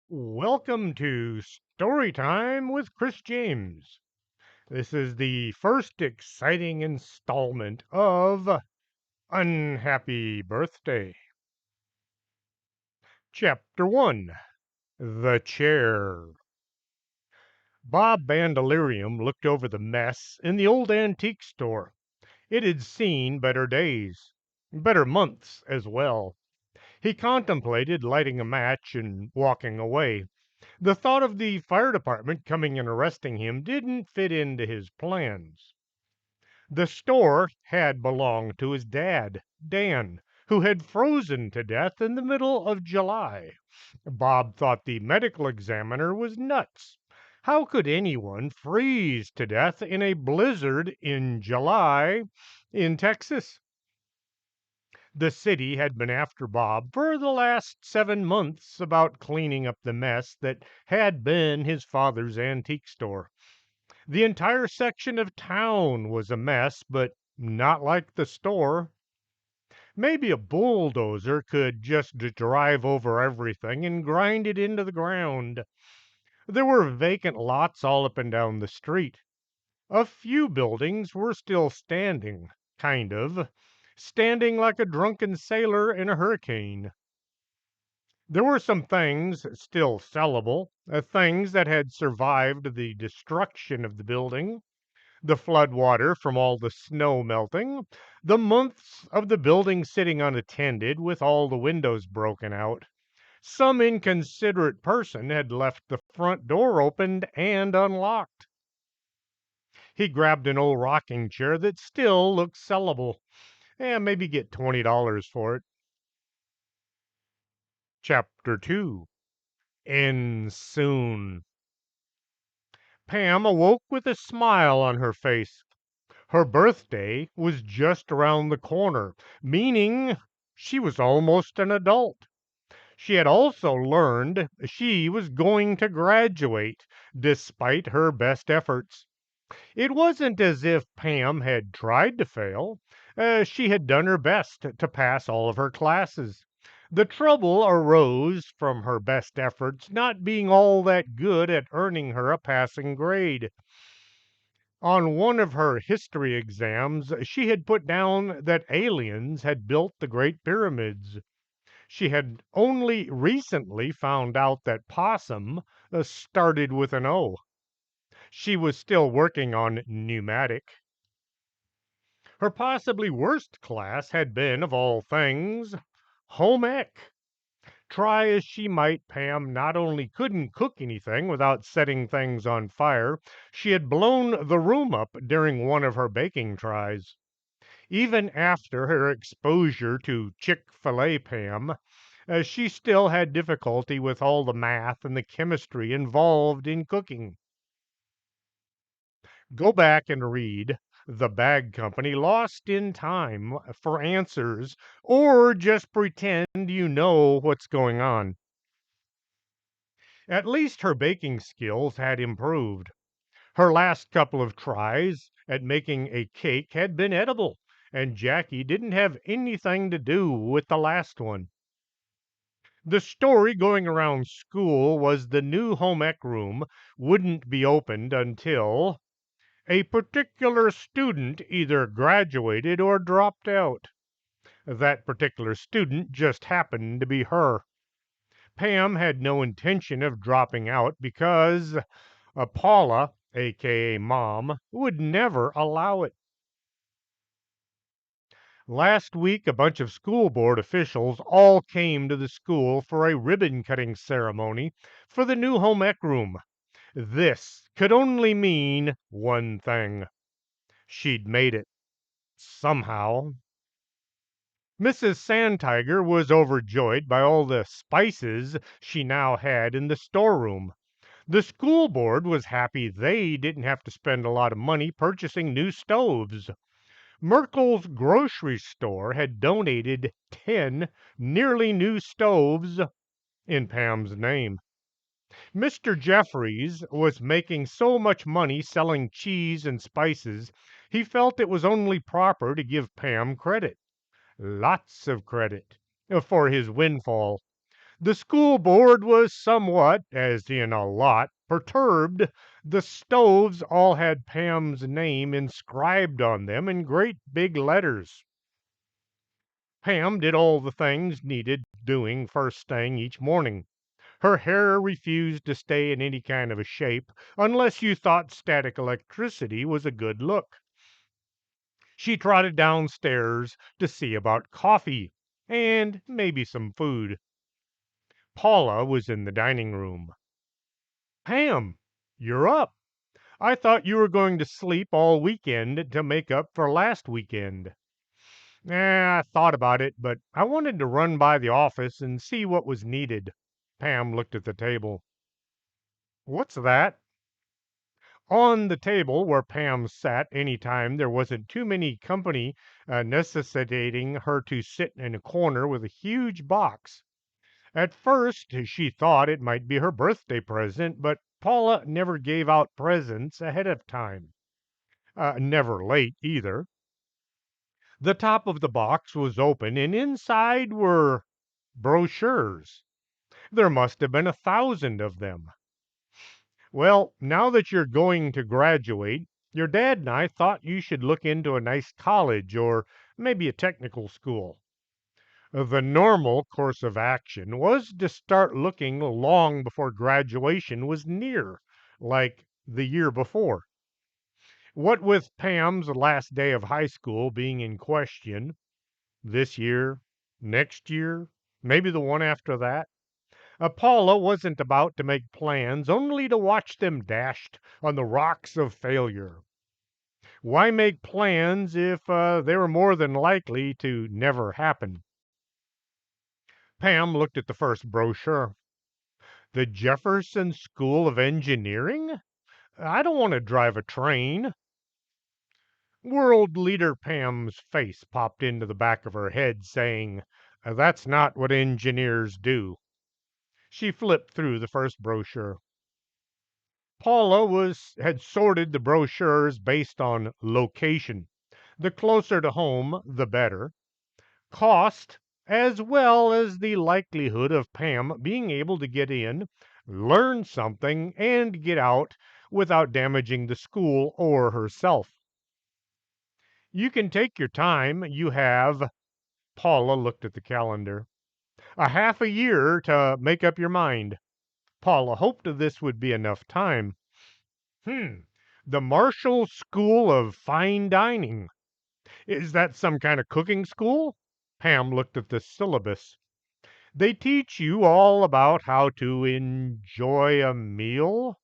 Welcome to Story Time with Chris James. This is the first exciting installment of Unhappy Birthday. Chapter 1 The Chair. Bob Bandolerium looked over the mess in the old antique store. It had seen better days, better months as well. He contemplated lighting a match and walking away. The thought of the fire department coming and arresting him didn't fit into his plans. The store had belonged to his dad, Dan, who had frozen to death in the middle of July. Bob thought the medical examiner was nuts. How could anyone freeze to death in a blizzard in July in Texas? The city had been after Bob for the last 7 months about cleaning up the mess that had been his father's antique store. The entire section of town was a mess, but not like the store. Maybe a bulldozer could just drive over everything and grind it into the ground. There were vacant lots all up and down the street. A few buildings were still standing, kind of, standing like a drunken sailor in a hurricane. There were some things still sellable, things that had survived the destruction of the building, the flood water from all the snow melting, the months of the building sitting unattended with all the windows broken out. Some inconsiderate person had left the front door opened and unlocked. He grabbed an old rocking chair that still looked sellable, and maybe get $20 for it. Chapter 2 End Soon. Pam awoke with a smile on her face. Her birthday was just around the corner, meaning she was almost an adult. She had also learned she was going to graduate, despite her best efforts. It wasn't as if Pam had tried to fail. She had done her best to pass all of her classes. The trouble arose from her best efforts not being all that good at earning her a passing grade. On one of her history exams, she had put down that aliens had built the Great Pyramids. She had only recently found out that possum started with an O. She was still working on pneumatic. Her possibly worst class had been, of all things, home ec. Try as she might, Pam not only couldn't cook anything without setting things on fire, she had blown the room up during one of her baking tries. Even after her exposure to Chick-fil-A Pam, she still had difficulty with all the math and the chemistry involved in cooking. Go back and read The Bag Company Lost in Time for answers, or just pretend you know what's going on. At least her baking skills had improved. Her last couple of tries at making a cake had been edible, and Jackie didn't have anything to do with the last one. The story going around school was the new home ec room wouldn't be opened until a particular student either graduated or dropped out. That particular student just happened to be her. Pam had no intention of dropping out because Paula, aka Mom, would never allow it. Last week, a bunch of school board officials all came to the school for a ribbon cutting ceremony for the new home ec room. This could only mean one thing. She'd made it. Somehow. Mrs. Sandtiger was overjoyed by all the spices she now had in the storeroom. The school board was happy they didn't have to spend a lot of money purchasing new stoves. Merkel's grocery store had donated 10 nearly new stoves in Pam's name. Mr. Jeffries was making so much money selling cheese and spices, he felt it was only proper to give Pam credit, lots of credit, for his windfall. The school board was somewhat, as in a lot, perturbed. The stoves all had Pam's name inscribed on them in great big letters. Pam did all the things needed doing first thing each morning. Her hair refused to stay in any kind of a shape unless you thought static electricity was a good look. She trotted downstairs to see about coffee and maybe some food. Paula was in the dining room. Pam, you're up. I thought you were going to sleep all weekend to make up for last weekend. I thought about it, but I wanted to run by the office and see what was needed. Pam looked at the table. What's that? On the table where Pam sat any time there wasn't too many company necessitating her to sit in a corner with a huge box. At first she thought it might be her birthday present, but Paula never gave out presents ahead of time. Never late either. The top of the box was open, and inside were brochures. There must have been 1,000 of them. Well, now that you're going to graduate, your dad and I thought you should look into a nice college or maybe a technical school. The normal course of action was to start looking long before graduation was near, like the year before. What with Pam's last day of high school being in question, this year, next year, maybe the one after that, Paula wasn't about to make plans only to watch them dashed on the rocks of failure. Why make plans if they were more than likely to never happen? Pam looked at the first brochure. The Jefferson School of Engineering? I don't want to drive a train. World leader Pam's face popped into the back of her head, saying, That's not what engineers do. She flipped through the first brochure. Paula had sorted the brochures based on location. The closer to home, the better. Cost, as well as the likelihood of Pam being able to get in, learn something, and get out without damaging the school or herself. You can take your time. You have, Paula looked at the calendar, a half a year to make up your mind. Paula hoped this would be enough time. Hmm, the Marshall School of Fine Dining. Is that some kind of cooking school? Pam looked at the syllabus. They teach you all about how to enjoy a meal,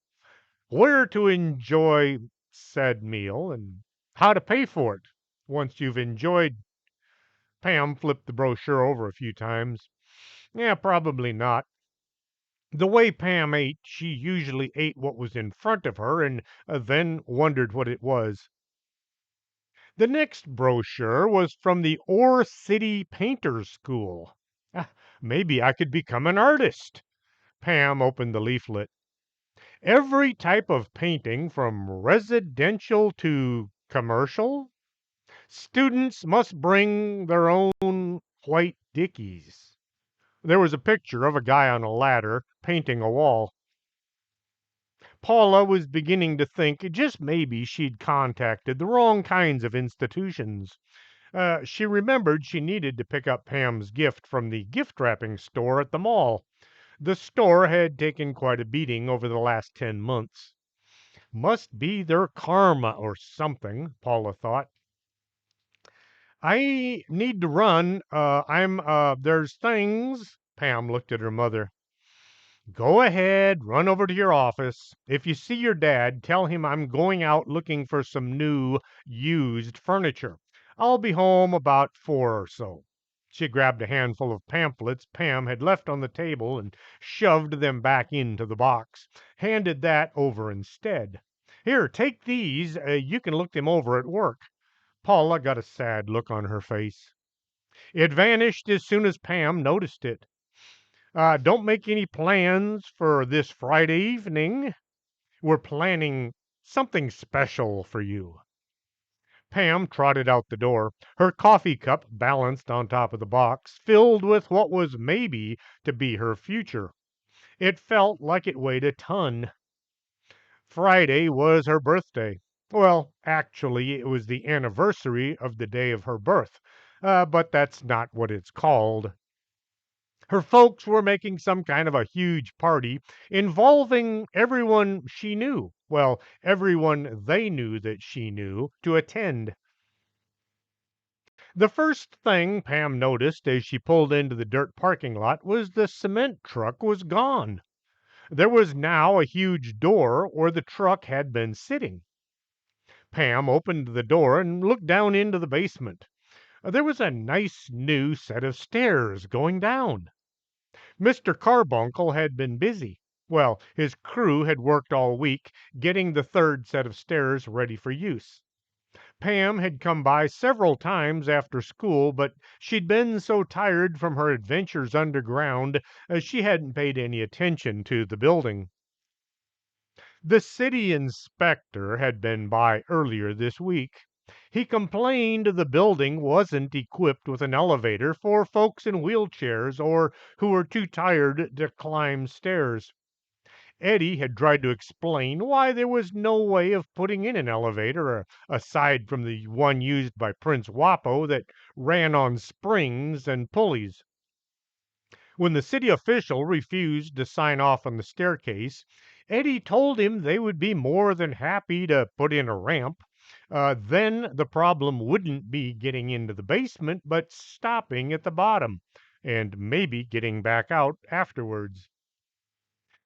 where to enjoy said meal, and how to pay for it once you've enjoyed. Pam flipped the brochure over a few times. Yeah, probably not. The way Pam ate, she usually ate what was in front of her and then wondered what it was. The next brochure was from the Ore City Painters School. Ah, maybe I could become an artist. Pam opened the leaflet. Every type of painting from residential to commercial. Students must bring their own white dickies. There was a picture of a guy on a ladder painting a wall. Paula was beginning to think just maybe she'd contacted the wrong kinds of institutions. She remembered she needed to pick up Pam's gift from the gift wrapping store at the mall. The store had taken quite a beating over the last 10 months. Must be their karma or something, Paula thought. I need to run. There's things. Pam looked at her mother. Go ahead, run over to your office. If you see your dad, tell him I'm going out looking for some new, used furniture. I'll be home about 4 or so. She grabbed a handful of pamphlets Pam had left on the table and shoved them back into the box, handed that over instead. Here, take these. You can look them over at work. Paula got a sad look on her face. It vanished as soon as Pam noticed it. Don't make any plans for this Friday evening. We're planning something special for you. Pam trotted out the door, her coffee cup balanced on top of the box, filled with what was maybe to be her future. It felt like it weighed a ton. Friday was her birthday. Well, actually, it was the anniversary of the day of her birth, but that's not what it's called. Her folks were making some kind of a huge party involving everyone she knew. Well, everyone they knew that she knew to attend. The first thing Pam noticed as she pulled into the dirt parking lot was the cement truck was gone. There was now a huge door where the truck had been sitting. Pam opened the door and looked down into the basement. There was a nice new set of stairs going down. Mr. Carbuncle had been busy. Well, his crew had worked all week getting the third set of stairs ready for use. Pam had come by several times after school, but she'd been so tired from her adventures underground she hadn't paid any attention to the building. The city inspector had been by earlier this week. He complained the building wasn't equipped with an elevator for folks in wheelchairs or who were too tired to climb stairs. Eddie had tried to explain why there was no way of putting in an elevator aside from the one used by Prince Wapo that ran on springs and pulleys. When the city official refused to sign off on the staircase, Eddie told him they would be more than happy to put in a ramp. Then the problem wouldn't be getting into the basement, but stopping at the bottom and maybe getting back out afterwards.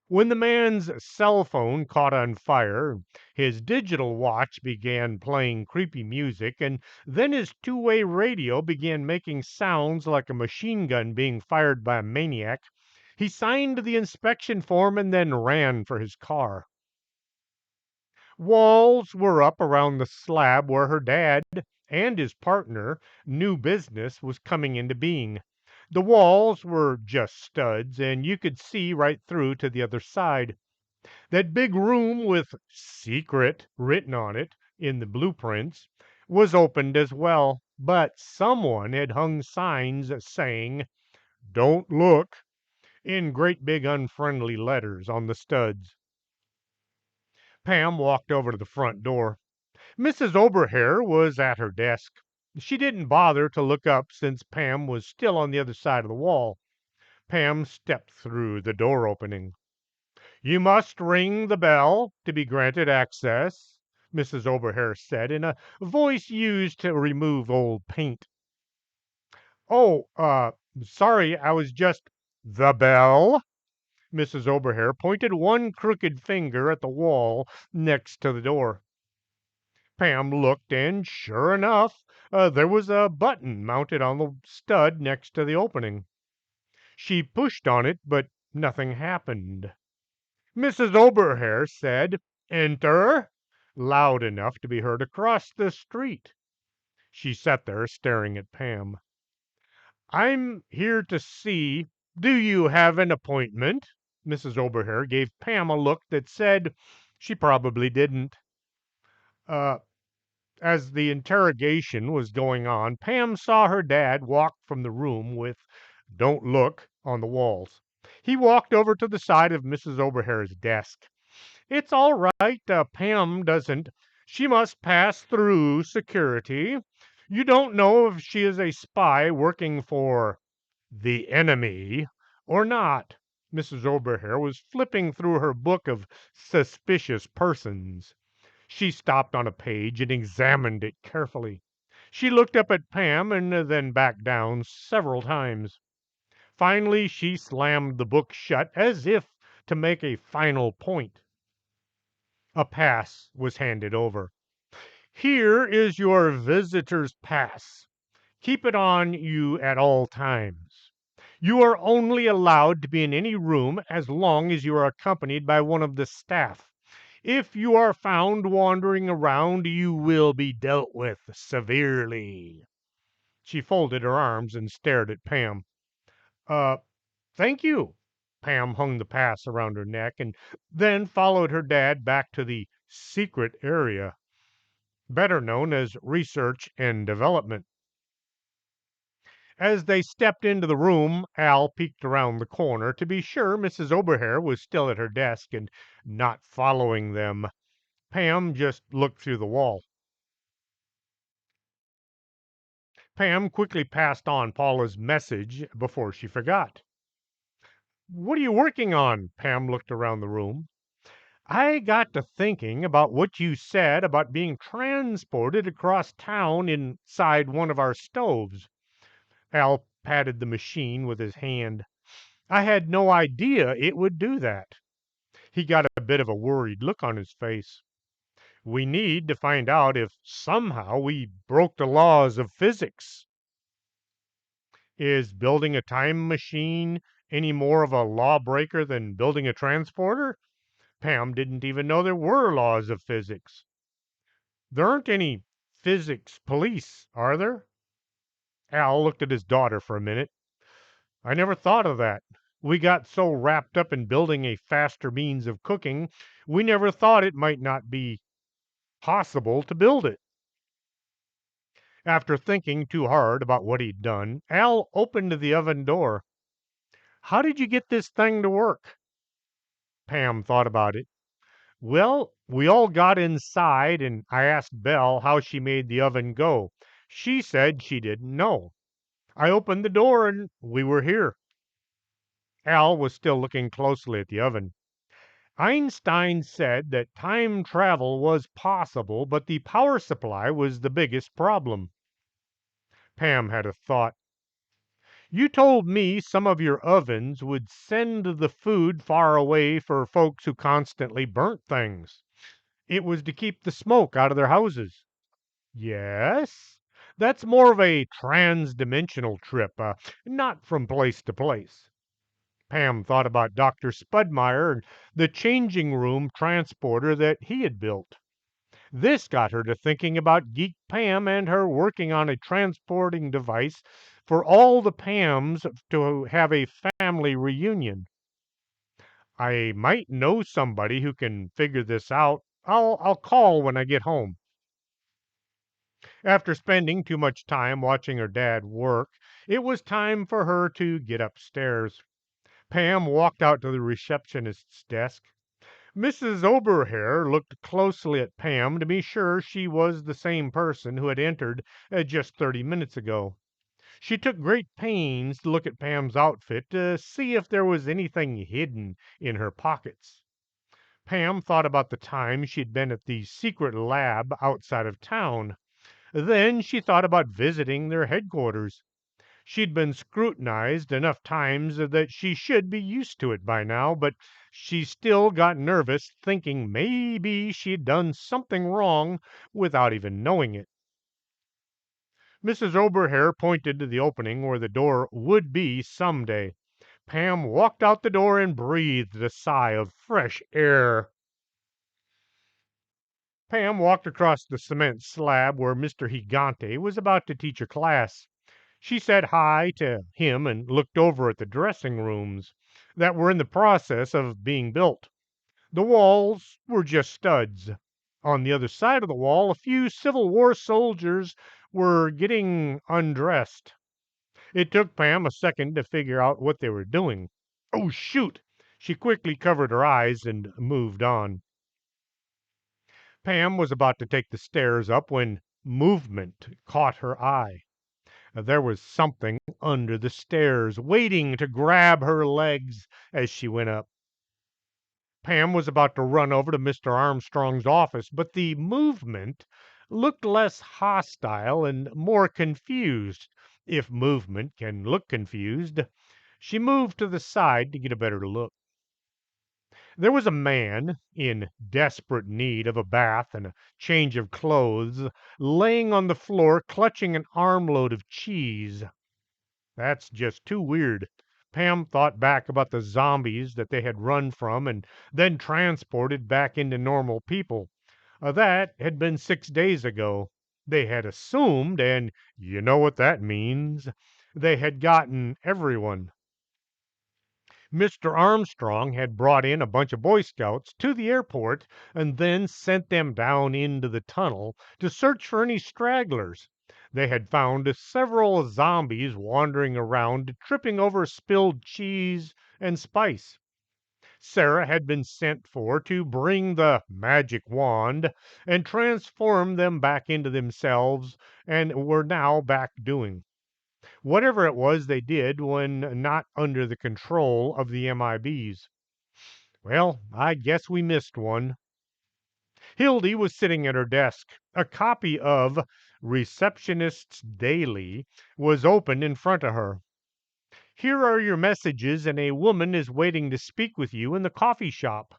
When the man's cell phone caught on fire, his digital watch began playing creepy music, and then his two-way radio began making sounds like a machine gun being fired by a maniac. He signed the inspection form and then ran for his car. Walls were up around the slab where her dad and his partner new business was coming into being. The walls were just studs, and you could see right through to the other side. That big room with "Secret" written on it in the blueprints was opened as well, but someone had hung signs saying, "Don't look," in great big unfriendly letters on the studs. Pam walked over to the front door. Mrs. Oberhair was at her desk. She didn't bother to look up since Pam was still on the other side of the wall. Pam stepped through the door opening. "You must ring the bell to be granted access," Mrs. Oberhair said in a voice used to remove old paint. "Oh, sorry, I was just—" "The bell?" Mrs. Oberhair pointed one crooked finger at the wall next to the door. Pam looked, and sure enough, there was a button mounted on the stud next to the opening. She pushed on it, but nothing happened. Mrs. Oberhair said, "Enter," loud enough to be heard across the street. She sat there staring at Pam. "I'm here to see—" "Do you have an appointment?" Mrs. Oberhair gave Pam a look that said she probably didn't. Uh, as the interrogation was going on, Pam saw her dad walk from the room with "Don't look" on the walls. He walked over to the side of Mrs. Oberhair's desk. "It's all right. Pam doesn't. She must pass through security. You don't know if she is a spy working for the enemy or not." Mrs. Oberhair was flipping through her book of suspicious persons. She stopped on a page and examined it carefully. She looked up at Pam and then back down several times. Finally, she slammed the book shut as if to make a final point. A pass was handed over. "Here is your visitor's pass. Keep it on you at all times. You are only allowed to be in any room as long as you are accompanied by one of the staff. If you are found wandering around, you will be dealt with severely." She folded her arms and stared at Pam. "Uh, thank you." Pam hung the pass around her neck and then followed her dad back to the secret area. better known as research and development. As they stepped into the room, Al peeked around the corner to be sure Mrs. Oberhair was still at her desk and not following them. Pam just looked through the wall. Pam quickly passed on Paula's message before she forgot. "What are you working on?" Pam looked around the room. "I got to thinking about what you said about being transported across town inside one of our stoves." Al patted the machine with his hand. "I had no idea it would do that." He got a bit of a worried look on his face. "We need to find out if somehow we broke the laws of physics." "Is building a time machine any more of a lawbreaker than building a transporter?" Pam didn't even know there were laws of physics. "There aren't any physics police, are there?" Al looked at his daughter for a minute. "I never thought of that. We got so wrapped up in building a faster means of cooking, we never thought it might not be possible to build it." After thinking too hard about what he'd done, Al opened the oven door. "How did you get this thing to work?" Pam thought about it. "Well, we all got inside, and I asked Belle how she made the oven go. She said she didn't know. I opened the door, and we were here." Al was still looking closely at the oven. "Einstein said that time travel was possible, but the power supply was the biggest problem." Pam had a thought. "You told me some of your ovens would send the food far away for folks who constantly burnt things. It was to keep the smoke out of their houses." "Yes, that's more of a trans-dimensional trip, not from place to place." Pam thought about Dr. Spudmeyer and the changing room transporter that he had built. This got her to thinking about Geek Pam and her working on a transporting device for all the Pams to have a family reunion. "I might know somebody who can figure this out. I'll call when I get home." After spending too much time watching her dad work, it was time for her to get upstairs. Pam walked out to the receptionist's desk. Mrs. Oberhair looked closely at Pam to be sure she was the same person who had entered just 30 minutes ago. She took great pains to look at Pam's outfit to see if there was anything hidden in her pockets. Pam thought about the time she'd been at the secret lab outside of town. Then she thought about visiting their headquarters. She'd been scrutinized enough times that she should be used to it by now, but she still got nervous, thinking maybe she'd done something wrong without even knowing it. Mrs. Oberhair pointed to the opening where the door would be someday. Pam walked out the door and breathed a sigh of fresh air. Pam walked across the cement slab where Mr. Gigante was about to teach a class. She said hi to him and looked over at the dressing rooms that were in the process of being built. The walls were just studs. On the other side of the wall, a few Civil War soldiers were getting undressed. It took Pam a second to figure out what they were doing. "Oh, shoot!" She quickly covered her eyes and moved on. Pam was about to take the stairs up when movement caught her eye. There was something under the stairs, waiting to grab her legs as she went up. Pam was about to run over to Mr. Armstrong's office, but the movement looked less hostile and more confused, if movement can look confused. She moved to the side to get a better look. There was a man, in desperate need of a bath and a change of clothes, laying on the floor clutching an armload of cheese. That's just too weird. Pam thought back about the zombies that they had run from and then transported back into normal people. That had been 6 days ago. They had assumed, and you know what that means, they had gotten everyone. Mr. Armstrong had brought in a bunch of Boy Scouts to the airport and then sent them down into the tunnel to search for any stragglers. They had found several zombies wandering around, tripping over spilled cheese and spice. Sarah had been sent for to bring the magic wand and transform them back into themselves, and were now back doing whatever it was they did when not under the control of the MIBs. Well, I guess we missed one. Hildy was sitting at her desk. A copy of Receptionist's Daily was open in front of her. Here are your messages, and a woman is waiting to speak with you in the coffee shop.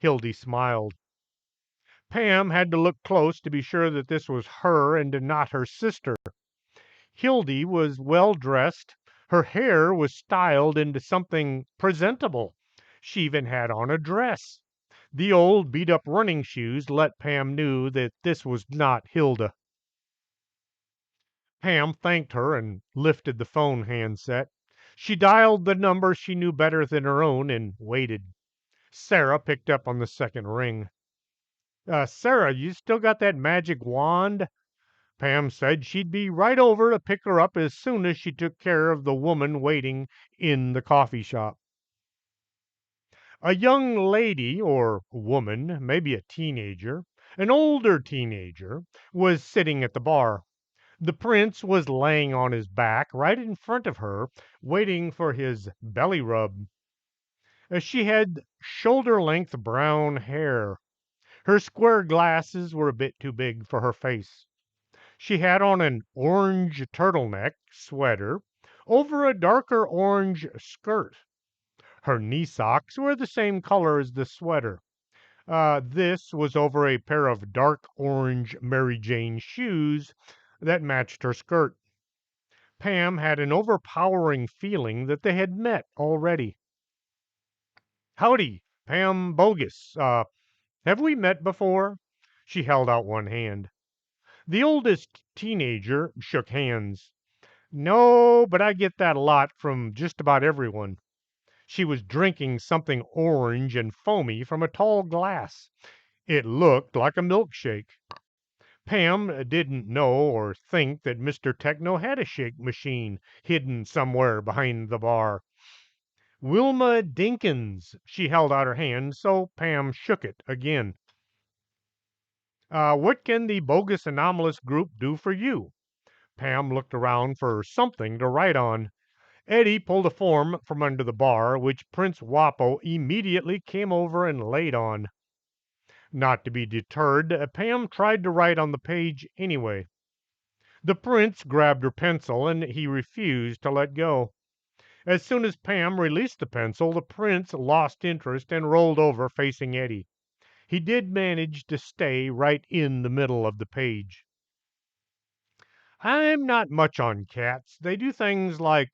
Hildy smiled. Pam had to look close to be sure that this was her and not her sister. Hildy was well dressed. Her hair was styled into something presentable. She even had on a dress. The old beat up running shoes let Pam knew that this was not Hilda. Pam thanked her and lifted the phone handset. She dialed the number she knew better than her own and waited. Sarah picked up on the second ring. Sarah, you still got that magic wand? Pam said she'd be right over to pick her up as soon as she took care of the woman waiting in the coffee shop. A young lady, or woman, maybe a teenager, an older teenager, was sitting at the bar. The prince was laying on his back right in front of her, waiting for his belly rub. She had shoulder length brown hair. Her square glasses were a bit too big for her face. She had on an orange turtleneck sweater over a darker orange skirt. Her knee socks were the same color as the sweater. This was over a pair of dark orange Mary Jane shoes that matched her skirt. Pam had an overpowering feeling that they had met already. Howdy, Pam Bogus. Have we met before? She held out one hand. The oldest teenager shook hands. No, but I get that a lot from just about everyone. She was drinking something orange and foamy from a tall glass. It looked like a milkshake. Pam didn't know or think that Mr. Techno had a shake machine hidden somewhere behind the bar. Wilma Dinkins. She held out her hand, so Pam shook it again. What can the Bogus Anomalous Group do for you? Pam looked around for something to write on. Eddie pulled a form from under the bar, which Prince Wapo immediately came over and laid on. Not to be deterred, Pam tried to write on the page anyway. The prince grabbed her pencil, and he refused to let go. As soon as Pam released the pencil, the prince lost interest and rolled over facing Eddie. He did manage to stay right in the middle of the page. I'm not much on cats. They do things like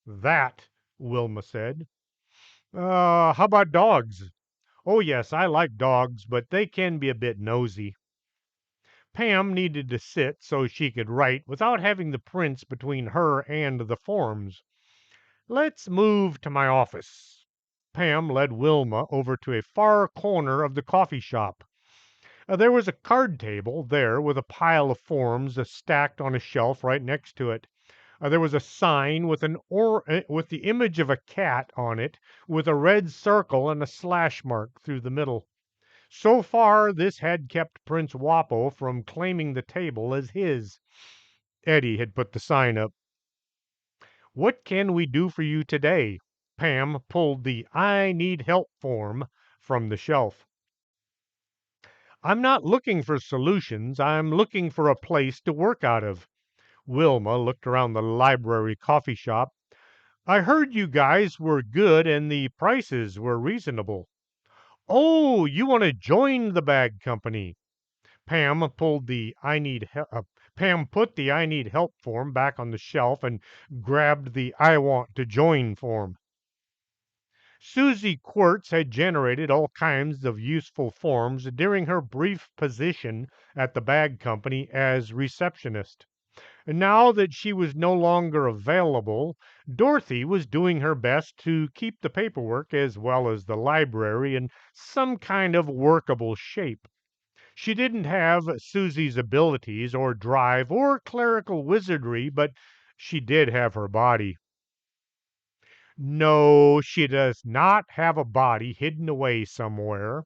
that, Wilma said. How about dogs? Oh, yes, I like dogs, but they can be a bit nosy. Pam needed to sit so she could write without having the prince between her and the forms. Let's move to my office. Pam led Wilma over to a far corner of the coffee shop. There was a card table there with a pile of forms stacked on a shelf right next to it. There was a sign with with the image of a cat on it, with a red circle and a slash mark through the middle. So far, this had kept Prince Wapo from claiming the table as his. Eddie had put the sign up. What can we do for you today? Pam pulled the I need help form from the shelf. I'm not looking for solutions. I'm looking for a place to work out of. Wilma looked around the library coffee shop. I heard you guys were good and the prices were reasonable. Oh, you want to join the bag company? Pam put the I need help form back on the shelf and grabbed the I want to join form. Susie Quartz had generated all kinds of useful forms during her brief position at the bag company as receptionist. Now that she was no longer available, Dorothy was doing her best to keep the paperwork as well as the library in some kind of workable shape. She didn't have Susie's abilities or drive or clerical wizardry, but she did have her body. No, she does not have a body hidden away somewhere.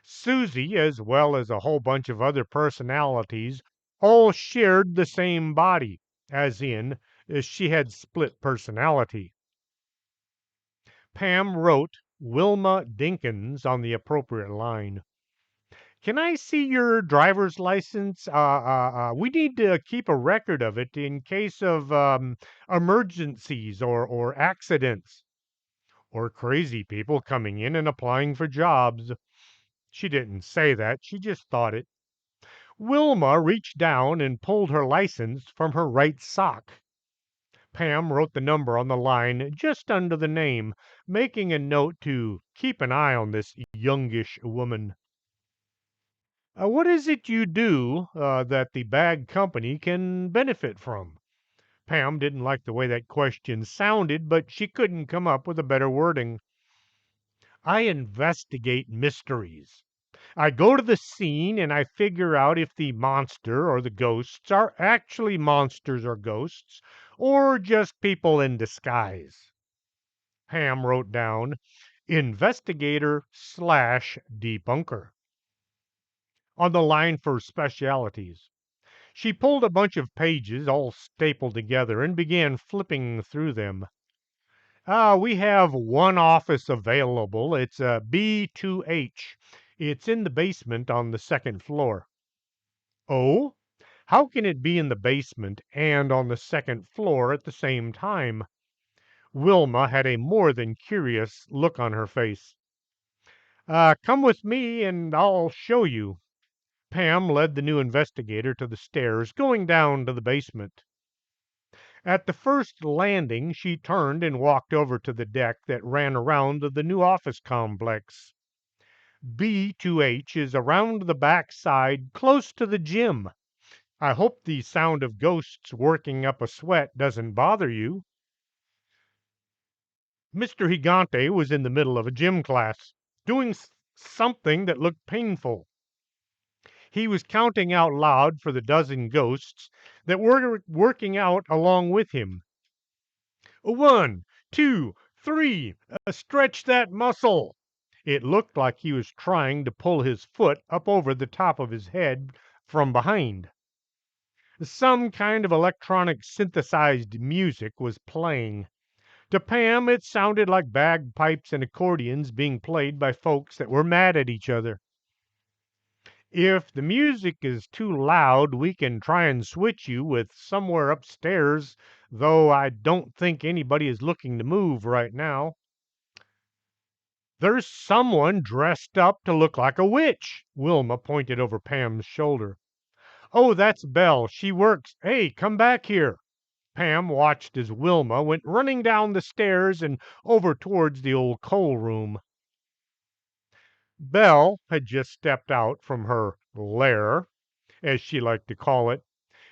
Susie, as well as a whole bunch of other personalities, all shared the same body, as in, she had split personality. Pam wrote Wilma Dinkins on the appropriate line. Can I see your driver's license? We need to keep a record of it in case of emergencies or accidents or crazy people coming in and applying for jobs. She didn't say that, she just thought it. Wilma reached down and pulled her license from her right sock. Pam wrote the number on the line just under the name, making a note to keep an eye on this youngish woman. What is it you do that the bag company can benefit from? Pam didn't like the way that question sounded, but she couldn't come up with a better wording. I investigate mysteries. I go to the scene and I figure out if the monster or the ghosts are actually monsters or ghosts or just people in disguise. Pam wrote down investigator/debunker on the line for specialities. She pulled a bunch of pages all stapled together and began flipping through them. We have one office available. It's a B2H. It's in the basement on the second floor. Oh? How can it be in the basement and on the second floor at the same time? Wilma had a more than curious look on her face. Come with me and I'll show you. Pam led the new investigator to the stairs, going down to the basement. At the first landing, she turned and walked over to the deck that ran around the new office complex. B2H is around the back side, close to the gym. I hope the sound of ghosts working up a sweat doesn't bother you. Mr. Gigante was in the middle of a gym class, doing something that looked painful. He was counting out loud for the dozen ghosts that were working out along with him. 1, 2, 3, stretch that muscle. It looked like he was trying to pull his foot up over the top of his head from behind. Some kind of electronic synthesized music was playing. To Pam, it sounded like bagpipes and accordions being played by folks that were mad at each other. If the music is too loud, we can try and switch you with somewhere upstairs, though I don't think anybody is looking to move right now. There's someone dressed up to look like a witch. Wilma pointed over Pam's shoulder. Oh, that's Belle. She works. Hey, come back here. Pam watched as Wilma went running down the stairs and over towards the old coal room. Belle had just stepped out from her lair, as she liked to call it.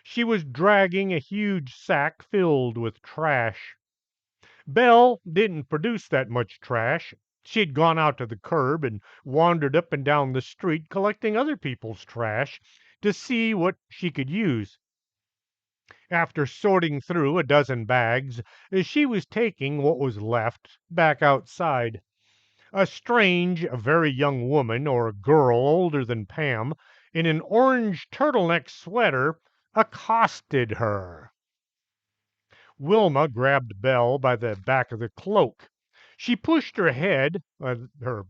She was dragging a huge sack filled with trash. Belle didn't produce that much trash. She'd gone out to the curb and wandered up and down the street collecting other people's trash to see what she could use. After sorting through a dozen bags, she was taking what was left back outside. A strange, very young woman or girl older than Pam, in an orange turtleneck sweater, accosted her. Wilma grabbed Belle by the back of the cloak. She pushed her head, her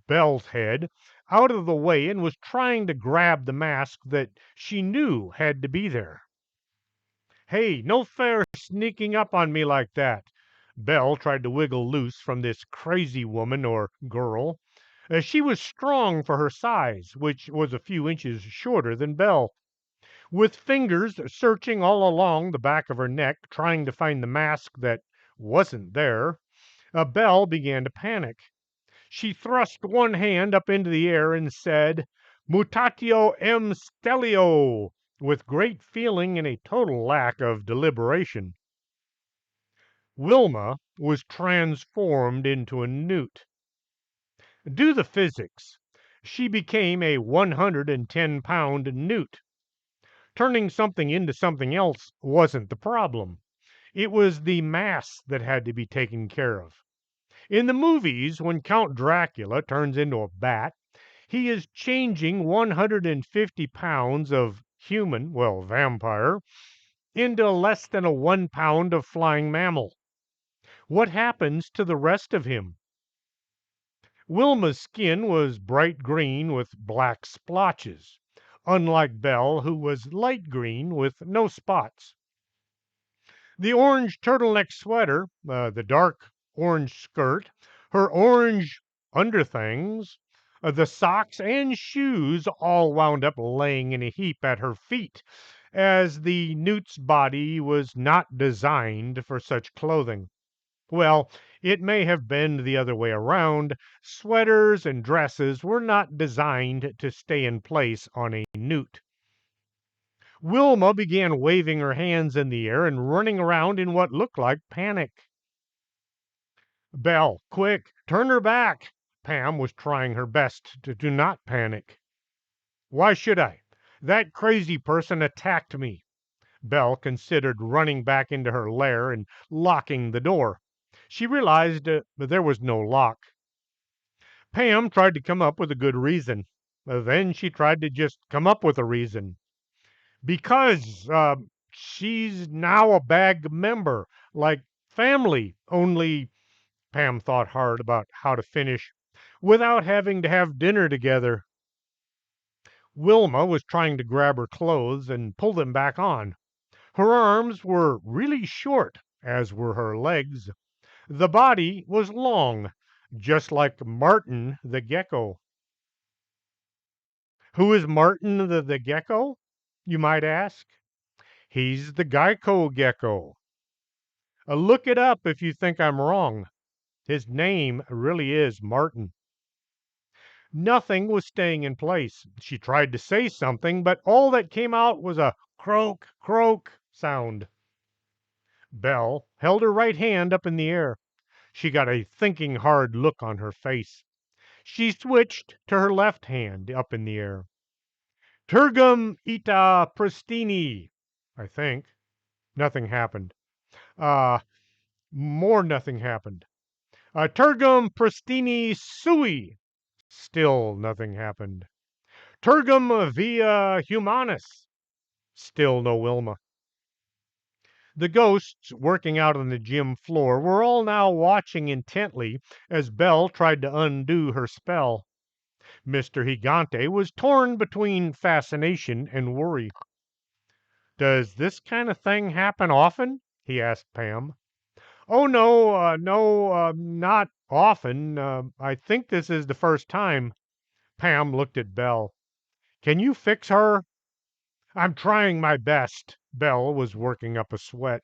Belle's head, out of the way and was trying to grab the mask that she knew had to be there. Hey, no fair sneaking up on me like that. Belle tried to wiggle loose from this crazy woman or girl. She was strong for her size, which was a few inches shorter than Belle. With fingers searching all along the back of her neck, trying to find the mask that wasn't there, Belle began to panic. She thrust one hand up into the air and said, Mutatio M. Stelio, with great feeling and a total lack of deliberation. Wilma was transformed into a newt. Do the physics. She became a 110-pound newt. Turning something into something else wasn't the problem. It was the mass that had to be taken care of. In the movies, when Count Dracula turns into a bat, he is changing 150 pounds of human, well, vampire, into less than a 1 pound of flying mammal. What happens to the rest of him? Wilma's skin was bright green with black splotches, unlike Belle, who was light green with no spots. The orange turtleneck sweater, the dark orange skirt, her orange underthings, the socks and shoes all wound up laying in a heap at her feet, as the newt's body was not designed for such clothing. Well, it may have been the other way around. Sweaters and dresses were not designed to stay in place on a newt. Wilma began waving her hands in the air and running around in what looked like panic. Belle, quick, turn her back. Pam was trying her best to do not panic. Why should I? That crazy person attacked me. Belle considered running back into her lair and locking the door. She realized that there was no lock. Pam tried to come up with a good reason. Then she tried to just come up with a reason. Because she's now a bag member, like family, only Pam thought hard about how to finish without having to have dinner together. Wilma was trying to grab her clothes and pull them back on. Her arms were really short, as were her legs. The body was long, just like Martin the gecko. Who is Martin the gecko, you might ask? He's the Geico gecko. Look it up if you think I'm wrong. His name really is Martin. Nothing was staying in place. She tried to say something, but all that came out was a croak, croak sound. Belle held her right hand up in the air. She got a thinking hard look on her face. She switched to her left hand up in the air. Tergum ita pristini, I think. Nothing happened. Uh, more nothing happened. Tergum pristini sui. Still nothing happened. Tergum via humanus. Still no Wilma. The ghosts working out on the gym floor were all now watching intently as Belle tried to undo her spell. Mr. Gigante was torn between fascination and worry. Does this kind of thing happen often? He asked Pam. Oh, no, not often. I think this is the first time. Pam looked at Belle. Can you fix her? I'm trying my best. Belle was working up a sweat.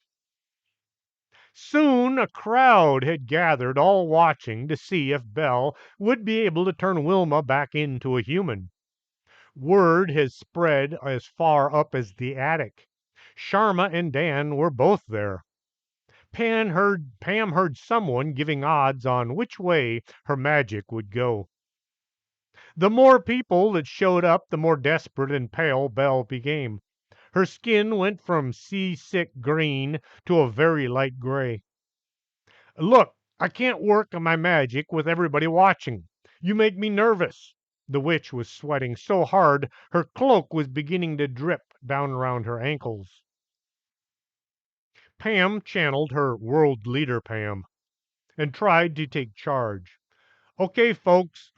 Soon a crowd had gathered, all watching to see if Belle would be able to turn Wilma back into a human. Word has spread as far up as the attic. Sharma and Dan were both there. Pam heard someone giving odds on which way her magic would go. The more people that showed up, the more desperate and pale Belle became. Her skin went from seasick green to a very light gray. Look, I can't work my magic with everybody watching. You make me nervous. The witch was sweating so hard her cloak was beginning to drip down around her ankles. Pam channeled her world leader Pam and tried to take charge. Okay, folks,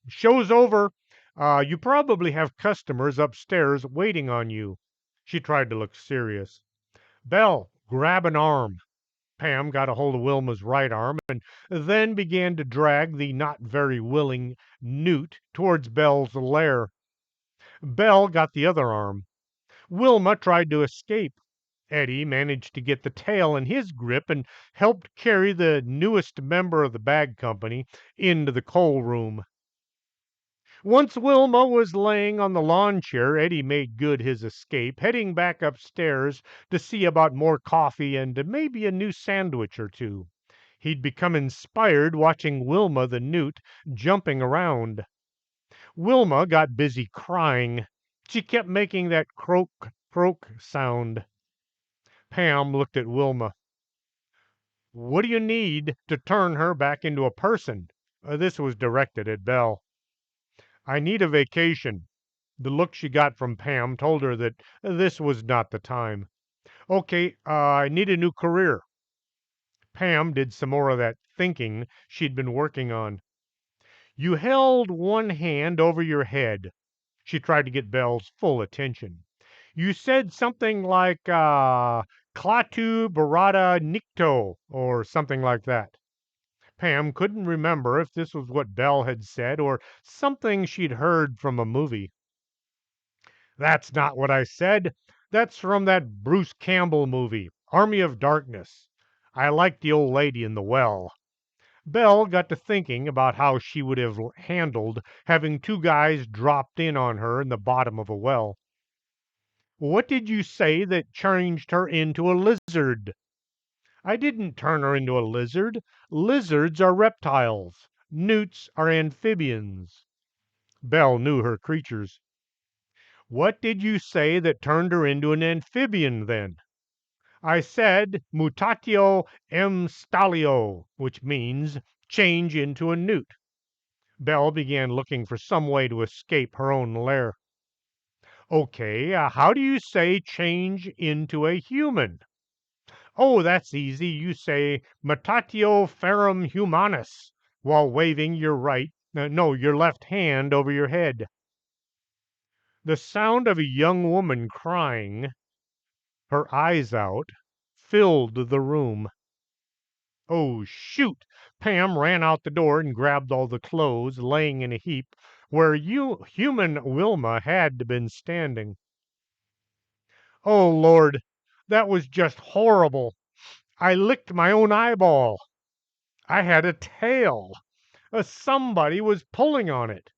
show's over. You probably have customers upstairs waiting on you. She tried to look serious. Belle, grab an arm. Pam got a hold of Wilma's right arm and then began to drag the not very willing newt towards Belle's lair. Belle got the other arm. Wilma tried to escape. Eddie managed to get the tail in his grip and helped carry the newest member of the bag company into the coal room. Once Wilma was laying on the lawn chair, Eddie made good his escape, heading back upstairs to see about more coffee and maybe a new sandwich or two. He'd become inspired watching Wilma the newt jumping around. Wilma got busy crying. She kept making that croak, croak sound. Pam looked at Wilma. What do you need to turn her back into a person? This was directed at Belle. I need a vacation. The look she got from Pam told her that this was not the time. Okay, I need a new career. Pam did some more of that thinking she'd been working on. You held one hand over your head. She tried to get Belle's full attention. You said something like, Klaatu Barada Nikto, or something like that. Pam couldn't remember if this was what Belle had said or something she'd heard from a movie. That's not what I said. That's from that Bruce Campbell movie, Army of Darkness. I like the old lady in the well. Belle got to thinking about how she would have handled having two guys dropped in on her in the bottom of a well. What did you say that changed her into a lizard? I didn't turn her into a lizard. Lizards are reptiles. Newts are amphibians. Belle knew her creatures. What did you say that turned her into an amphibian then? I said mutatio em stallio, which means change into a newt. Belle began looking for some way to escape her own lair. Okay, how do you say change into a human? Oh, that's easy. You say mutatio ferrum humanus while waving your your left hand over your head. The sound of a young woman crying, her eyes out, filled the room. Oh, shoot! Pam ran out the door and grabbed all the clothes laying in a heap where human Wilma had been standing. Oh, Lord, that was just horrible. I licked my own eyeball. I had a tail. Somebody was pulling on it.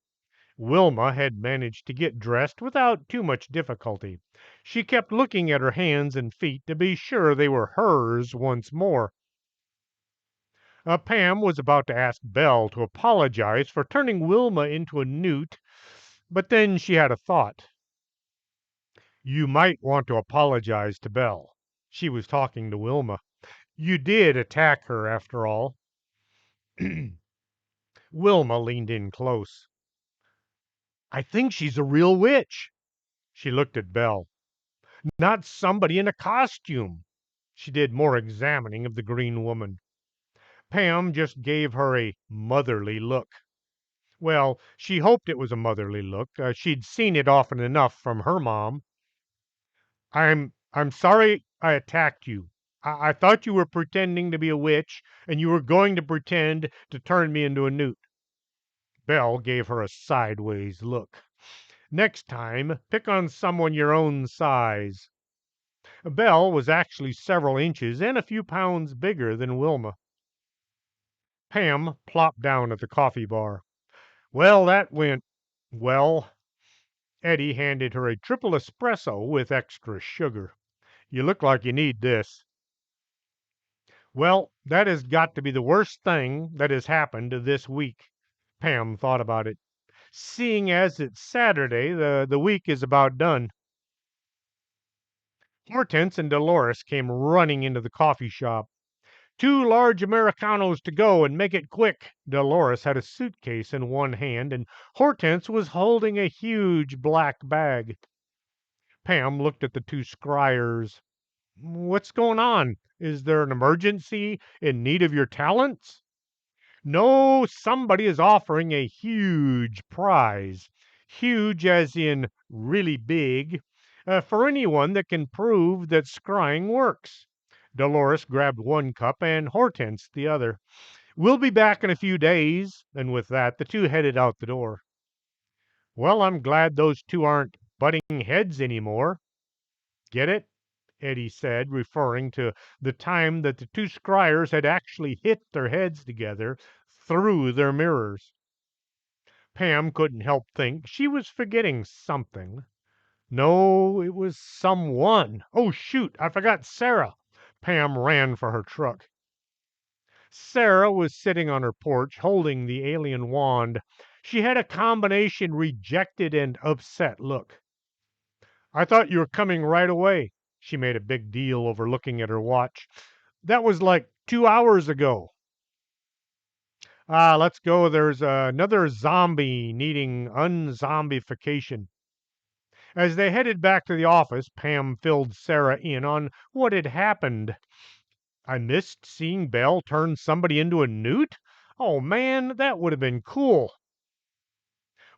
Wilma had managed to get dressed without too much difficulty. She kept looking at her hands and feet to be sure they were hers once more. Pam was about to ask Belle to apologize for turning Wilma into a newt, but then she had a thought. You might want to apologize to Belle. She was talking to Wilma. You did attack her, after all. Wilma leaned in close. I think she's a real witch. She looked at Belle. Not somebody in a costume. She did more examining of the green woman. Pam just gave her a motherly look. Well, she hoped it was a motherly look. She'd seen it often enough from her mom. I'm sorry I attacked you. I thought you were pretending to be a witch, and you were going to pretend to turn me into a newt. Belle gave her a sideways look. Next time, pick on someone your own size. Belle was actually several inches and a few pounds bigger than Wilma. Pam plopped down at the coffee bar. Well, that went well. Eddie handed her a triple espresso with extra sugar. You look like you need this. Well, that has got to be the worst thing that has happened this week. Pam thought about it. Seeing as it's Saturday, the week is about done. Hortense and Dolores came running into the coffee shop. Two large Americanos to go, and make it quick. Dolores had a suitcase in one hand, and Hortense was holding a huge black bag. Pam looked at the two scryers. What's going on? Is there an emergency in need of your talents? No, somebody is offering a huge prize. Huge as in really big, for anyone that can prove that scrying works. Dolores grabbed one cup and Hortense the other. We'll be back in a few days. And with that, the two headed out the door. Well, I'm glad those two aren't butting heads anymore. Get it? Eddie said, referring to the time that the two scryers had actually hit their heads together through their mirrors. Pam couldn't help think she was forgetting something. No, it was someone. Oh, shoot, I forgot Sarah. Pam ran for her truck. Sarah was sitting on her porch holding the alien wand. She had a combination rejected and upset look. I thought you were coming right away. She made a big deal over looking at her watch. That was like 2 hours ago. Ah, let's go. There's another zombie needing unzombification. As they headed back to the office, Pam filled Sarah in on what had happened. I missed seeing Belle turn somebody into a newt? Oh man, that would have been cool.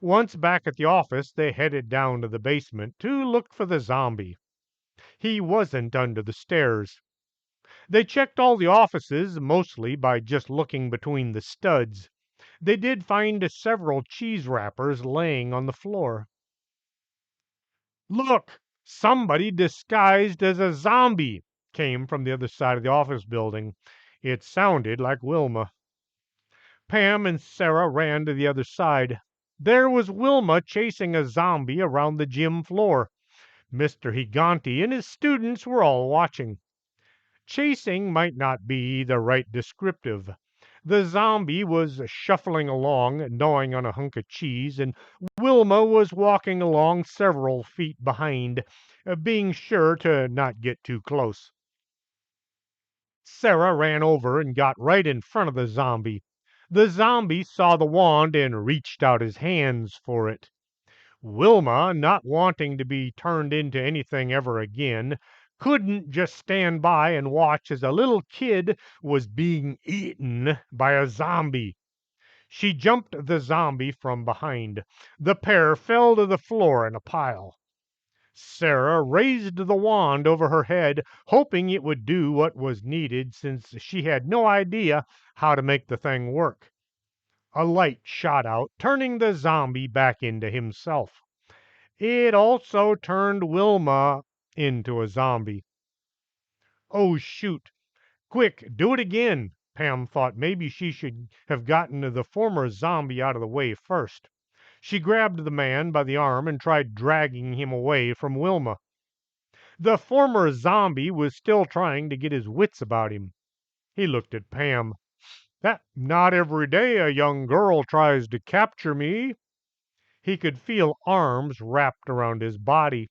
Once back at the office, they headed down to the basement to look for the zombie. He wasn't under the stairs. They checked all the offices, mostly by just looking between the studs. They did find several cheese wrappers laying on the floor. Look! Somebody disguised as a zombie came from the other side of the office building. It sounded like Wilma. Pam and Sarah ran to the other side. There was Wilma chasing a zombie around the gym floor. Mr. Higanti and his students were all watching. Chasing might not be the right descriptive. The zombie was shuffling along, gnawing on a hunk of cheese, and Wilma was walking along several feet behind, being sure to not get too close. Sarah ran over and got right in front of the zombie. The zombie saw the wand and reached out his hands for it. Wilma, not wanting to be turned into anything ever again, couldn't just stand by and watch as a little kid was being eaten by a zombie. She jumped the zombie from behind. The pair fell to the floor in a pile. Sarah raised the wand over her head, hoping it would do what was needed since she had no idea how to make the thing work. A light shot out, turning the zombie back into himself. It also turned Wilma into a zombie. Oh, shoot. Quick, do it again. Pam thought maybe she should have gotten the former zombie out of the way first. She grabbed the man by the arm and tried dragging him away from Wilma. The former zombie was still trying to get his wits about him. He looked at Pam. That not every day a young girl tries to capture me. He could feel arms wrapped around his body.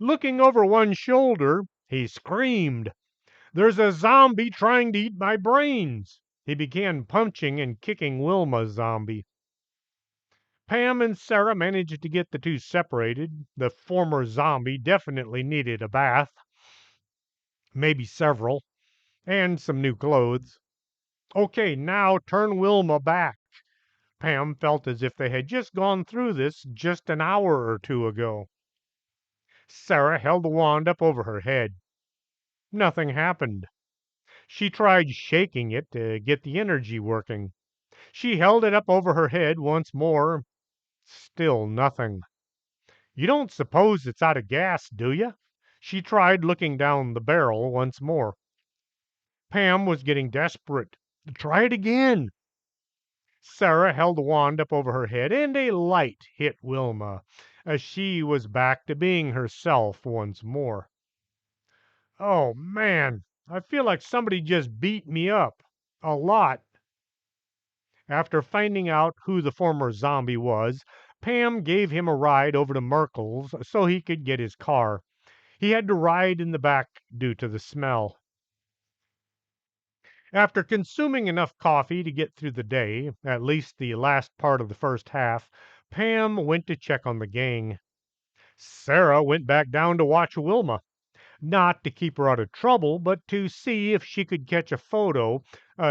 Looking over one shoulder, he screamed, "There's a zombie trying to eat my brains!" He began punching and kicking Wilma's zombie. Pam and Sarah managed to get the two separated. The former zombie definitely needed a bath, maybe several, and some new clothes. Okay, now turn Wilma back. Pam felt as if they had just gone through this just an hour or two ago. Sarah held the wand up over her head. Nothing happened. She tried shaking it to get the energy working. She held it up over her head once more. Still nothing. You don't suppose it's out of gas, do you? She tried looking down the barrel once more. Pam was getting desperate. Try it again. Sarah held the wand up over her head, and a light hit Wilma as she was back to being herself once more. Oh, man, I feel like somebody just beat me up. A lot. After finding out who the former zombie was, Pam gave him a ride over to Merkel's so he could get his car. He had to ride in the back due to the smell. After consuming enough coffee to get through the day, at least the last part of the first half, Pam went to check on the gang. Sarah went back down to watch Wilma, not to keep her out of trouble, but to see if she could catch a photo.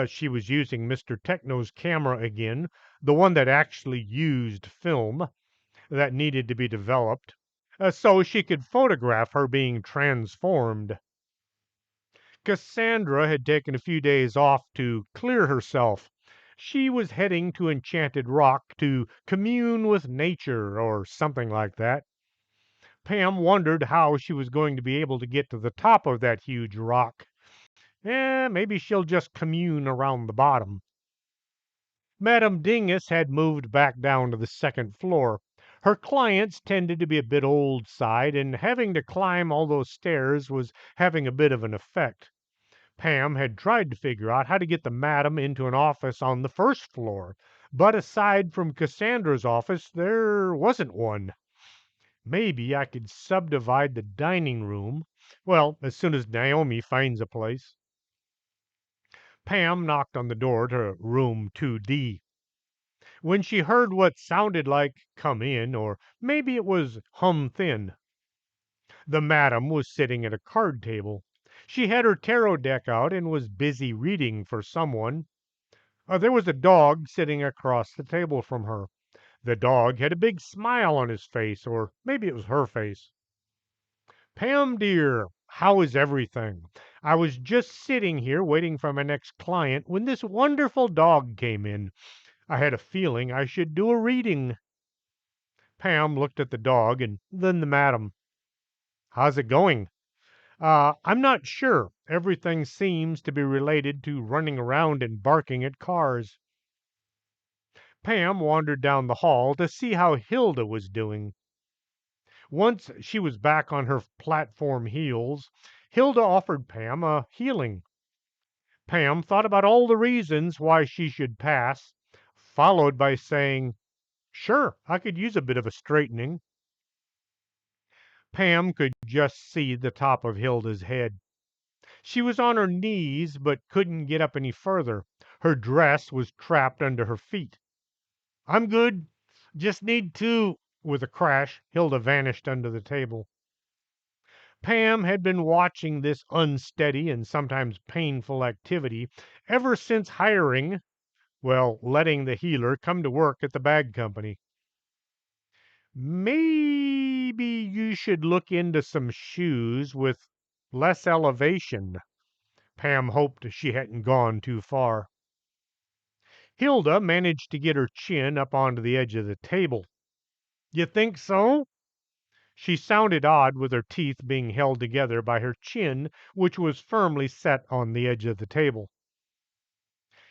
She was using Mr. Techno's camera again, the one that actually used film that needed to be developed, so she could photograph her being transformed. Cassandra had taken a few days off to clear herself. She was heading to Enchanted Rock to commune with nature or something like that. Pam wondered how she was going to be able to get to the top of that huge rock. Maybe she'll just commune around the bottom. Madame Dingus had moved back down to the second floor. Her clients tended to be a bit old side, and having to climb all those stairs was having a bit of an effect. Pam had tried to figure out how to get the madam into an office on the first floor, but aside from Cassandra's office, there wasn't one. Maybe I could subdivide the dining room. Well, as soon as Naomi finds a place. Pam knocked on the door to room 2D. When she heard what sounded like "come in," or maybe it was "hum thin," the madam was sitting at a card table. She had her tarot deck out and was busy reading for someone. There was a dog sitting across the table from her. The dog had a big smile on his face, or maybe it was her face. "Pam, dear, how is everything? I was just sitting here waiting for my next client when this wonderful dog came in. I had a feeling I should do a reading." Pam looked at the dog and then the madam. "How's it going?" I'm not sure. Everything seems to be related to running around and barking at cars." Pam wandered down the hall to see how Hilda was doing. Once she was back on her platform heels, Hilda offered Pam a healing. Pam thought about all the reasons why she should pass, followed by saying, "Sure, I could use a bit of a straightening." Pam could just see the top of Hilda's head. She was on her knees, but couldn't get up any further. Her dress was trapped under her feet. "I'm good. Just need to—" With a crash, Hilda vanished under the table. Pam had been watching this unsteady and sometimes painful activity ever since letting the healer come to work at the bag company. "Maybe you should look into some shoes with less elevation." Pam hoped she hadn't gone too far. Hilda managed to get her chin up onto the edge of the table. "You think so?" She sounded odd with her teeth being held together by her chin, which was firmly set on the edge of the table.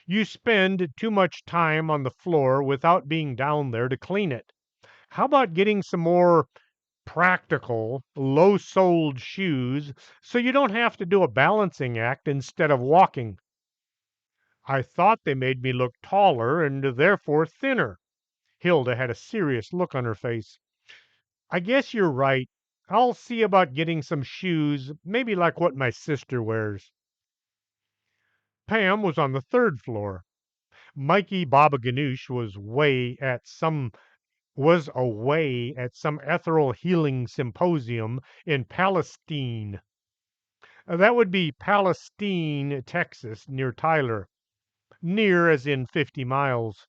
"You spend too much time on the floor without being down there to clean it. How about getting some more practical, low soled shoes so you don't have to do a balancing act instead of walking?" "I thought they made me look taller and therefore thinner." Hilda had a serious look on her face. "I guess you're right. I'll see about getting some shoes, maybe like what my sister wears." Pam was on the third floor. Mikey Baba Ganoush was away at some ethereal healing symposium in Palestine. That would be Palestine, Texas, near Tyler. Near as in 50 miles.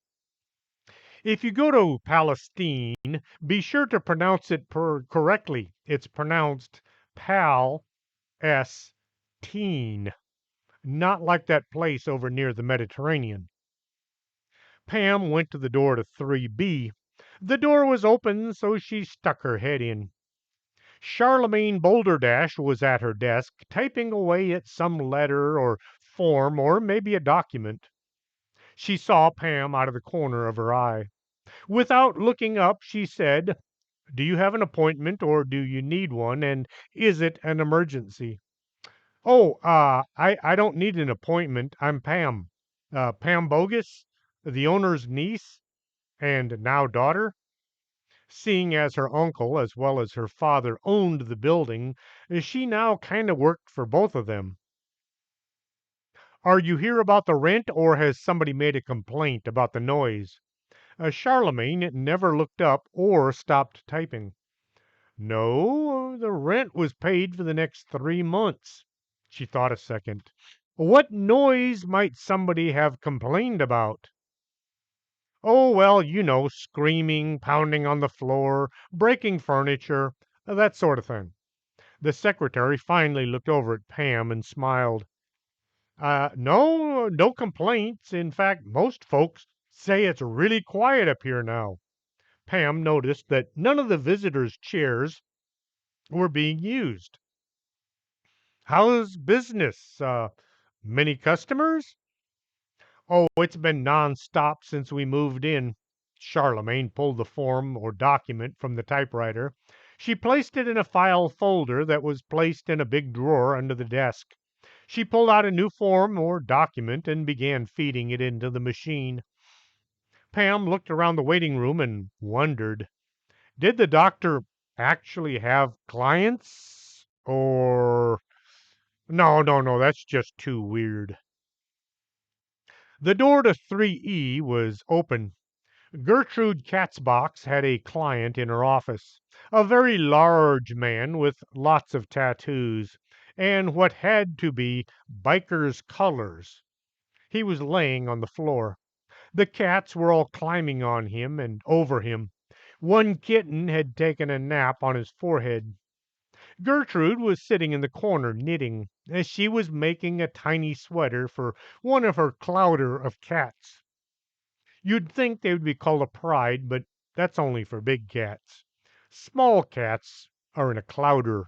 If you go to Palestine, be sure to pronounce it correctly. It's pronounced Pal S Teen, not like that place over near the Mediterranean. Pam went to the door to 3B. The door was open, so she stuck her head in. Charlemagne Boulderdash was at her desk, typing away at some letter or form or maybe a document. She saw Pam out of the corner of her eye. Without looking up, she said, "Do you have an appointment or do you need one, and is it an emergency?" "Oh, I don't need an appointment. I'm Pam. Pam Bogus, the owner's niece and now daughter." Seeing as her uncle as well as her father owned the building, she now kind of worked for both of them. "Are you here about the rent, or has somebody made a complaint about the noise?" Charlemagne never looked up or stopped typing. "No, the rent was paid for the next 3 months." She thought a second. "What noise might somebody have complained about?" "Oh, well, screaming, pounding on the floor, breaking furniture, that sort of thing." The secretary finally looked over at Pam and smiled. No complaints. In fact, most folks say it's really quiet up here now." Pam noticed that none of the visitors' chairs were being used. "How's business? Many customers?" Oh, it's been nonstop since we moved in. Charlemagne pulled the form or document from the typewriter. She placed it in a file folder that was placed in a big drawer under the desk. She pulled out a new form or document and began feeding it into the machine. Pam looked around the waiting room and wondered, did the doctor actually have clients? Or no, that's just too weird. The door to 3E was open. Gertrude Katzbox had a client in her office, a very large man with lots of tattoos, and what had to be biker's colors. He was laying on the floor. The cats were all climbing on him and over him. One kitten had taken a nap on his forehead. Gertrude was sitting in the corner knitting, as she was making a tiny sweater for one of her clowder of cats. You'd think they would be called a pride, but that's only for big cats. Small cats are in a clowder.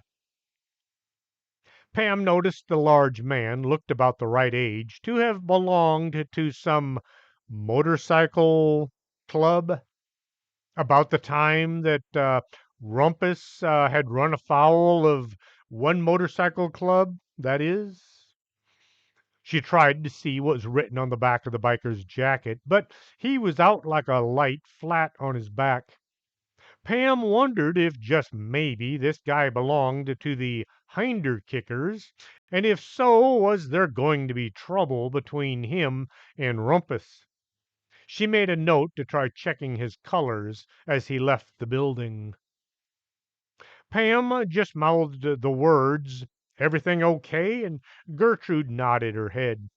Pam noticed the large man looked about the right age to have belonged to some motorcycle club. About the time that Rumpus had run afoul of one motorcycle club, that is. She tried to see what was written on the back of the biker's jacket, but he was out like a light flat on his back. Pam wondered if just maybe this guy belonged to the Hinder Kickers, and if so, was there going to be trouble between him and Rumpus. She made a note to try checking his colors as he left the building. Pam just mouthed the words, "Everything okay?" and Gertrude nodded her head.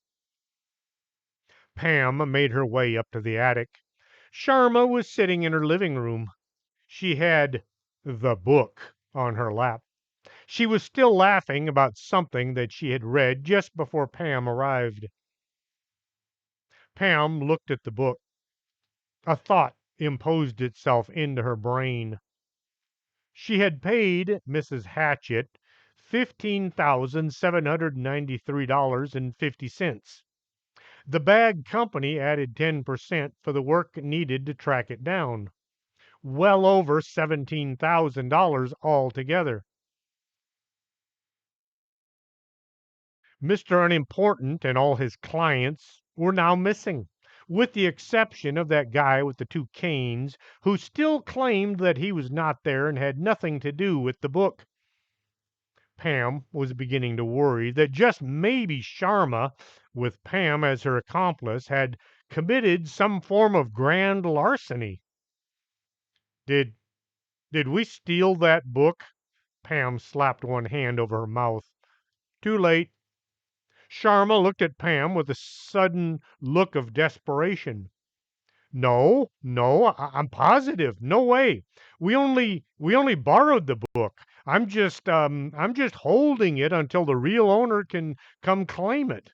Pam made her way up to the attic. Sharma was sitting in her living room. She had the book on her lap. She was still laughing about something that she had read just before Pam arrived. Pam looked at the book. A thought imposed itself into her brain. She had paid Mrs. Hatchett $15,793.50. The bag company added 10% for the work needed to track it down. Well over $17,000 altogether. Mr. Unimportant and all his clients were now missing, with the exception of that guy with the two canes who still claimed that he was not there and had nothing to do with the book. Pam was beginning to worry that just maybe Sharma, with Pam as her accomplice, had committed some form of grand larceny. Did did we steal that book? Pam slapped one hand over her mouth. Too late. Sharma looked at Pam with a sudden look of desperation. No, I'm positive. No way. We only borrowed the book. I'm just holding it until the real owner can come claim it.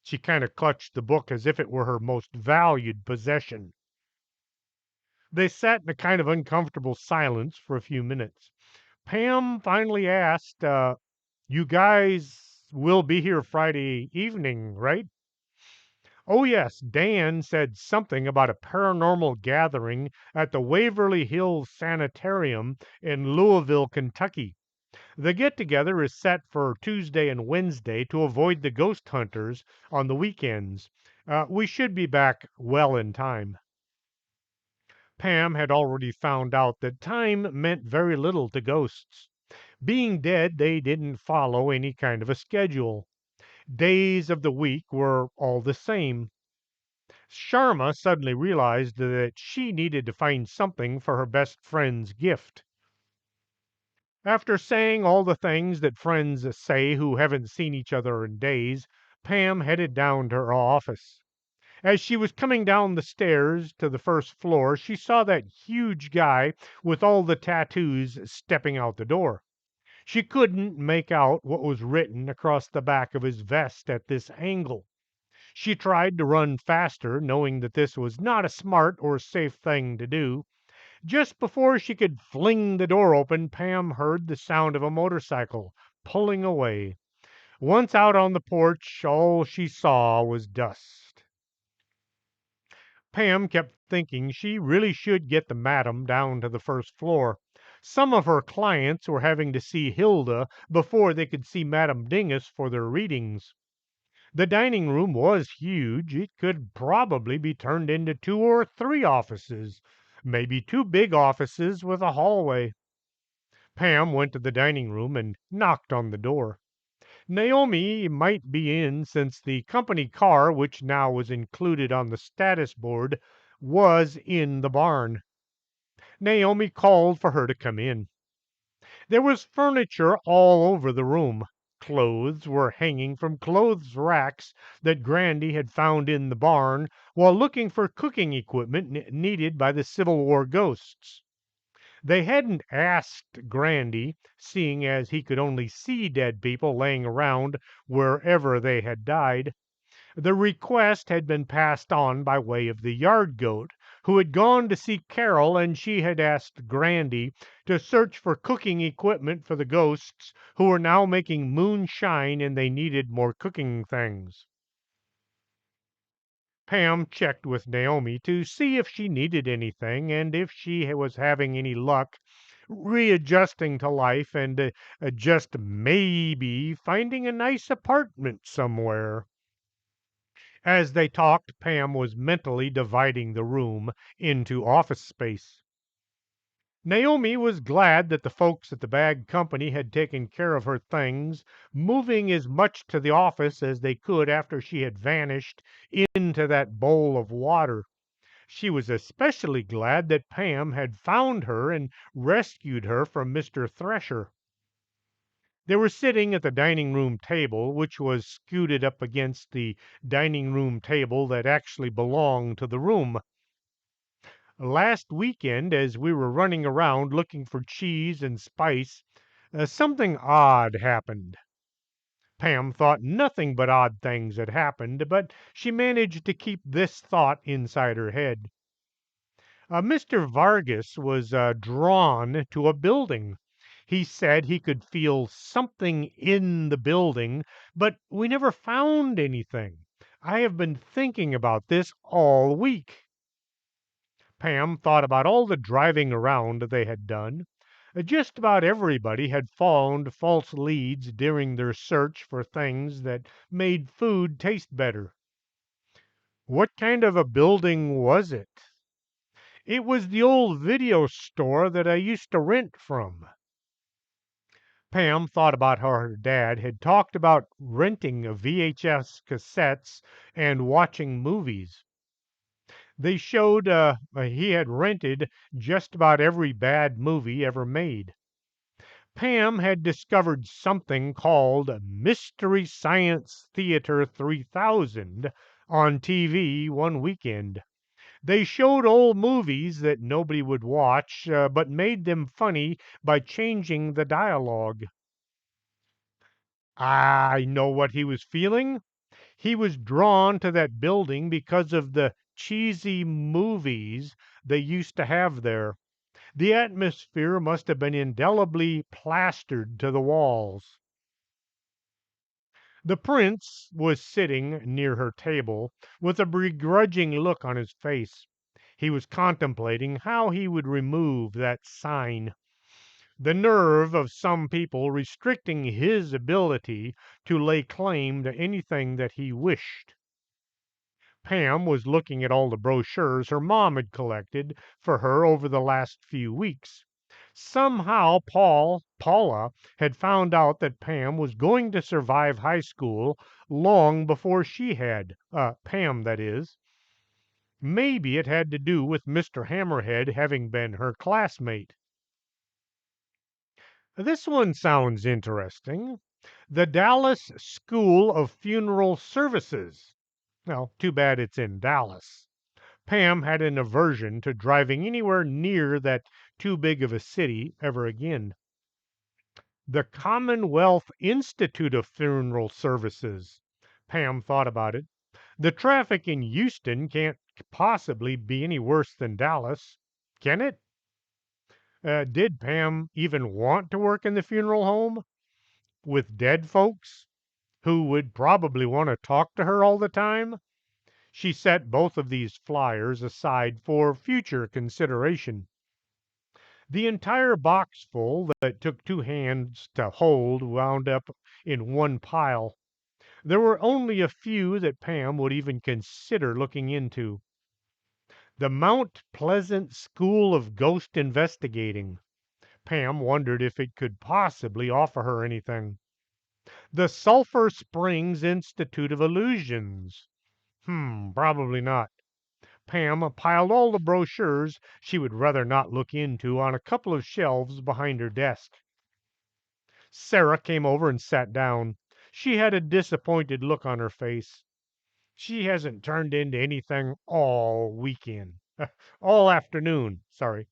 She kind of clutched the book as if it were her most valued possession. They sat in a kind of uncomfortable silence for a few minutes. Pam finally asked, "You guys will be here Friday evening, right?" Oh, yes, Dan said something about a paranormal gathering at the Waverly Hills Sanitarium in Louisville, Kentucky. The get together is set for Tuesday and Wednesday to avoid the ghost hunters on the weekends. We should be back well in time. Pam had already found out that time meant very little to ghosts. Being dead, they didn't follow any kind of a schedule. Days of the week were all the same. Sharma suddenly realized that she needed to find something for her best friend's gift. After saying all the things that friends say who haven't seen each other in days, Pam headed down to her office. As she was coming down the stairs to the first floor, she saw that huge guy with all the tattoos stepping out the door. She couldn't make out what was written across the back of his vest at this angle. She tried to run faster, knowing that this was not a smart or safe thing to do. Just before she could fling the door open, Pam heard the sound of a motorcycle pulling away. Once out on the porch, all she saw was dust. Pam kept thinking she really should get the madam down to the first floor. Some of her clients were having to see Hilda before they could see Madam Dingus for their readings. The dining room was huge. It could probably be turned into 2 or 3 offices, maybe 2 big offices with a hallway. Pam went to the dining room and knocked on the door. Naomi might be in, since the company car, which now was included on the status board, was in the barn. Naomi called for her to come in. There was furniture all over the room. Clothes were hanging from clothes racks that Grandy had found in the barn while looking for cooking equipment needed by the Civil War ghosts. They hadn't asked Grandy, seeing as he could only see dead people laying around wherever they had died. The request had been passed on by way of the yard goat, who had gone to see Carol, and she had asked Grandy to search for cooking equipment for the ghosts who were now making moonshine and they needed more cooking things. Pam checked with Naomi to see if she needed anything and if she was having any luck readjusting to life and just maybe finding a nice apartment somewhere. As they talked, Pam was mentally dividing the room into office space. Naomi was glad that the folks at the bag company had taken care of her things, moving as much to the office as they could after she had vanished into that bowl of water. She was especially glad that Pam had found her and rescued her from Mr. Thresher. They were sitting at the dining room table, which was scooted up against the dining room table that actually belonged to the room. Last weekend, as we were running around looking for cheese and spice, something odd happened. Pam thought nothing but odd things had happened, but she managed to keep this thought inside her head. Mr. Vargas was drawn to a building. He said he could feel something in the building, but we never found anything. I have been thinking about this all week. Pam thought about all the driving around they had done. Just about everybody had found false leads during their search for things that made food taste better. What kind of a building was it? It was the old video store that I used to rent from. Pam thought about how her dad had talked about renting VHS cassettes and watching movies. They showed he had rented just about every bad movie ever made. Pam had discovered something called Mystery Science Theater 3000 on TV one weekend. They showed old movies that nobody would watch, but made them funny by changing the dialogue. I know what he was feeling. He was drawn to that building because of the cheesy movies they used to have there. The atmosphere must have been indelibly plastered to the walls. The prince was sitting near her table with a begrudging look on his face. He was contemplating how he would remove that sign. The nerve of some people restricting his ability to lay claim to anything that he wished. Pam was looking at all the brochures her mom had collected for her over the last few weeks. Somehow Paula had found out that Pam was going to survive high school long before she had, Pam, that is. Maybe it had to do with Mr. Hammerhead having been her classmate. This one sounds interesting. The Dallas School of Funeral Services. Well, too bad it's in Dallas. Pam had an aversion to driving anywhere near that too big of a city ever again. The Commonwealth Institute of Funeral Services. Pam thought about it. The traffic in Houston can't possibly be any worse than Dallas, can it? Did Pam even want to work in the funeral home with dead folks who would probably want to talk to her all the time? She set both of these flyers aside for future consideration. The entire boxful that took two hands to hold wound up in one pile. There were only a few that Pam would even consider looking into. The Mount Pleasant School of Ghost Investigating. Pam wondered if it could possibly offer her anything. The Sulphur Springs Institute of Illusions. Probably not. Pam piled all the brochures she would rather not look into on a couple of shelves behind her desk. Sarah came over and sat down. She had a disappointed look on her face. She hasn't turned into anything all weekend. All afternoon, sorry.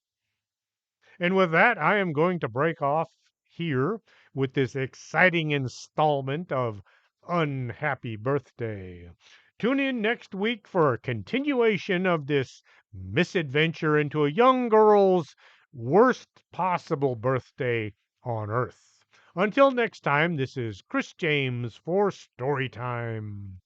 And with that, I am going to break off here with this exciting installment of Unhappy Birthday. Tune in next week for a continuation of this misadventure into a young girl's worst possible birthday on Earth. Until next time, this is Chris James for Storytime.